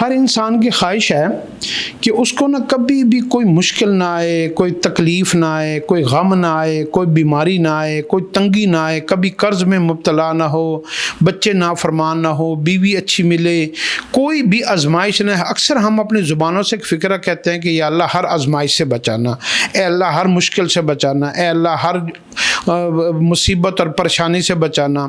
ہر انسان کی خواہش ہے کہ اس کو نہ کبھی بھی کوئی مشکل نہ آئے، کوئی تکلیف نہ آئے، کوئی غم نہ آئے، کوئی بیماری نہ آئے، کوئی تنگی نہ آئے، کبھی قرض میں مبتلا نہ ہو، بچے نافرمان نہ ہو، بیوی اچھی ملے، کوئی بھی آزمائش نہ ہے۔ اکثر ہم اپنی زبانوں سے ایک فکرہ کہتے ہیں کہ یا اللہ ہر آزمائش سے بچانا، اے اللہ ہر مشکل سے بچانا، اے اللہ ہر مصیبت اور پریشانی سے بچانا۔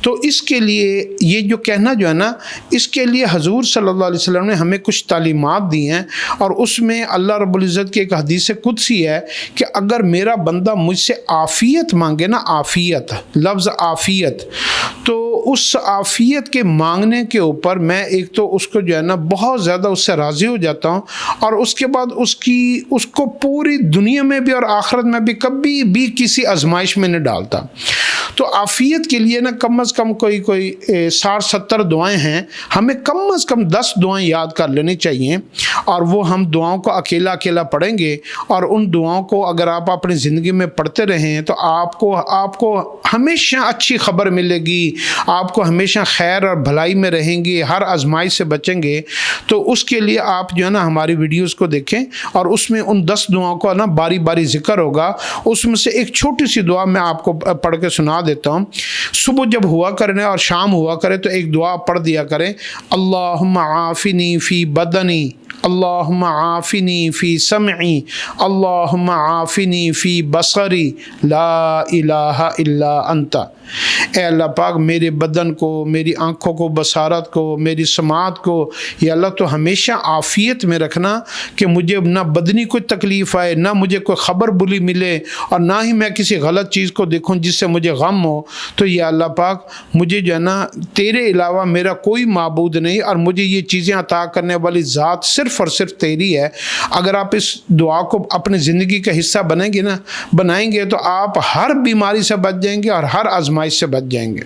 تو اس کے لیے یہ جو کہنا جو ہے نا، اس کے لیے حضور صلی اللہ علیہ وسلم نے ہمیں کچھ تعلیمات دی ہیں، اور اس میں اللہ رب العزت کی ایک حدیث قدسی ہے کہ اگر میرا بندہ مجھ سے عافیت مانگے نا، عافیت، لفظ عافیت، تو اس عافیت کے مانگنے کے اوپر میں ایک تو اس کو جو ہے نا بہت زیادہ اس سے راضی ہو جاتا ہوں، اور اس کے بعد اس کو پوری دنیا میں بھی اور آخرت میں بھی کبھی بھی کسی آزمائش میں نہیں ڈالتا۔ تو عافیت کے لیے نا کم از کم کوئی 60-70 دعائیں ہیں، ہمیں کم از کم 10 دعائیں یاد کر لینی چاہیے، اور وہ ہم دعاؤں کو اکیلا اکیلا پڑھیں گے، اور ان دعاؤں کو اگر آپ اپنی زندگی میں پڑھتے رہیں تو آپ کو ہمیشہ اچھی خبر ملے گی، آپ کو ہمیشہ خیر اور بھلائی میں رہیں گے، ہر آزمائش سے بچیں گے۔ تو اس کے لیے آپ جو ہے نا ہماری ویڈیوز کو دیکھیں، اور اس میں ان 10 دعاؤں کا نا باری باری ذکر ہوگا۔ اس میں سے ایک چھوٹی سی دعا میں آپ کو پڑھ کے سنا دیتا ہوں۔ صبح جب ہوا کریں اور شام ہوا کرے تو ایک دعا پڑھ دیا کریں، اللہم عافنی فی بدنی، اللہم عافنی فی سمعی، اللہم عافنی فی بصری، لا الہ الا انت۔ اے اللہ پاک میرے بدن کو، میری آنکھوں کو، بصارت کو، میری سماعت کو یا اللہ تو ہمیشہ عافیت میں رکھنا، کہ مجھے نہ بدنی کوئی تکلیف آئے، نہ مجھے کوئی خبر بری ملے، اور نہ ہی میں کسی غلط چیز کو دیکھوں جس سے مجھے غم ہو۔ تو یا اللہ پاک مجھے جو ہے نا تیرے علاوہ میرا کوئی معبود نہیں، اور مجھے یہ چیزیں عطا کرنے والی ذات صرف اور صرف تیری ہے۔ اگر آپ اس دعا کو اپنی زندگی کا حصہ بنائیں گے تو آپ ہر بیماری سے بچ جائیں گے اور ہر آزمائش سے بچ جائیں گے۔